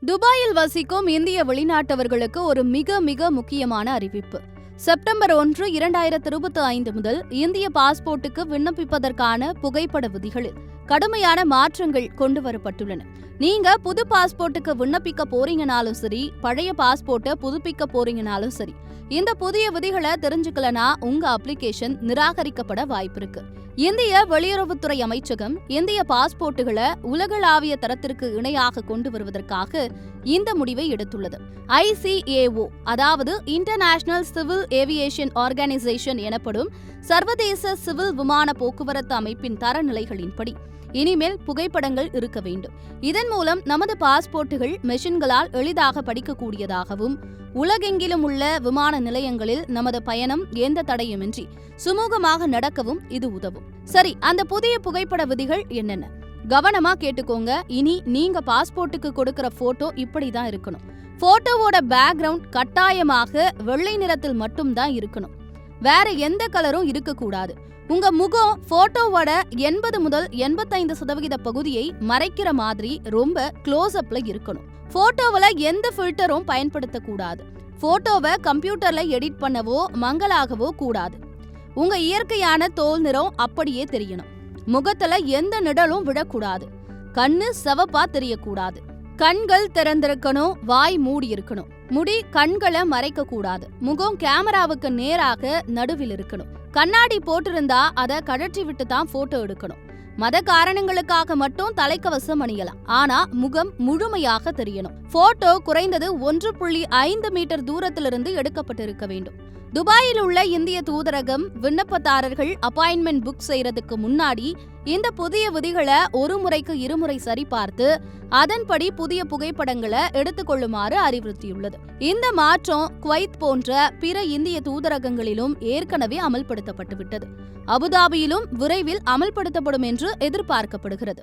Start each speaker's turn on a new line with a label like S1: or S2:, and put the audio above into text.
S1: துபாயில் வசிக்கும் இந்திய வெளிநாட்டவர்களுக்கு ஒரு மிக மிக முக்கியமான அறிவிப்பு. செப்டம்பர் 1, 2025 முதல் இந்திய பாஸ்போர்ட்டுக்கு விண்ணப்பிப்பதற்கான புகைப்பட விதிகளில் கடுமையான மாற்றங்கள் கொண்டு வரப்பட்டுள்ளன. நீங்க புது பாஸ்போர்ட்டுக்கு விண்ணப்பிக்க போறீங்கனாலும் சரி, பழைய பாஸ்போர்ட்டை புதுப்பிக்க போறீங்கனாலும் சரி, இந்த புதிய விதிகளை தெரிஞ்சுக்கலனா உங்க அப்ளிகேஷன் நிராகரிக்கப்பட வாய்ப்பிருக்கு. இந்திய வெளியுறவுத்துறை அமைச்சகம் இந்திய பாஸ்போர்ட்டுகளை உலகளாவிய தரத்திற்கு இணையாக கொண்டு வருவதற்காக இந்த முடிவை எடுத்துள்ளது. ICAO, அதாவது இன்டர்நேஷனல் சிவில் ஏவியேஷன் ஆர்கனைசேஷன் எனப்படும் சர்வதேச சிவில் விமான போக்குவரத்து அமைப்பின் தரநிலைகளின்படி இனிமேல் புகைப்படங்கள் இருக்க வேண்டும். இதன் மூலம் நமது பாஸ்போர்ட்டுகள் மெஷின்களால் எளிதாக படிக்கக்கூடியதாகவும், உலகெங்கிலும் உள்ள விமான நிலையங்களில் நமது பயணம் எந்த தடையுமின்றி சுமூகமாக நடக்கவும் இது உதவும். சரி, அந்த புதிய புகைப்பட விதிகள் என்னென்ன? கவனமா கேட்டுக்கோங்க. இனி நீங்க பாஸ்போர்ட்டுக்கு கொடுக்கிற போட்டோ இப்படிதான் இருக்கணும். போட்டோவோட பேக்ரவுண்ட் கட்டாயமாக வெள்ளை நிறத்தில் மட்டும்தான் இருக்கணும். வேற எந்த கலரும் இருக்கக்கூடாது. உங்க முகம் போட்டோவோட 80 முதல் 85% பகுதியை மறைக்கிற மாதிரி ரொம்ப க்ளோஸ் அப்ல இருக்கணும். போட்டோவில எந்த ஃபில்டரும் பயன்படுத்தக்கூடாது. போட்டோவை கம்ப்யூட்டர்ல எடிட் பண்ணவோ மங்கலாகவோ கூடாது. உங்க இயற்கையான தோல் நிறம் அப்படியே தெரியணும். முகத்துல எந்த நிழலும் விடக்கூடாது. கண்ணு சிவப்பா தெரியக்கூடாது. கண்கள் திறந்திருக்கணும். வாய் மூடி இருக்கணும். முடி கண்களை மறைக்க கூடாது. முகம் கேமராவுக்கு நேராக நடுவில் இருக்கணும். கண்ணாடி போட்டிருந்தா அதை கழற்றி விட்டு தான் போட்டோ எடுக்கணும். மத காரணங்களுக்காக மட்டும் தலைக்கவசம் அணியலாம். ஆனா முகம் முழுமையாக தெரியணும். போட்டோ குறைந்தது 1.5 மீட்டர் தூரத்திலிருந்து எடுக்கப்பட்டிருக்க வேண்டும். துபாயில் உள்ள இந்திய தூதரகம் விண்ணப்பதாரர்கள் அப்பாயின்மெண்ட் புக் செய்யறதுக்கு முன்னாடி இந்த புதிய விதிகளை ஒரு முறைக்கு இருமுறை சரிபார்த்து அதன்படி புதிய புகைப்படங்களை எடுத்துக்கொள்ளுமாறு அறிவுறுத்தியுள்ளது. இந்த மாற்றம் குவைத் போன்ற பிற இந்திய தூதரகங்களிலும் ஏற்கனவே அமல்படுத்தப்பட்டுவிட்டது. அபுதாபியிலும் விரைவில் அமல்படுத்தப்படும் என்று எதிர்பார்க்கப்படுகிறது.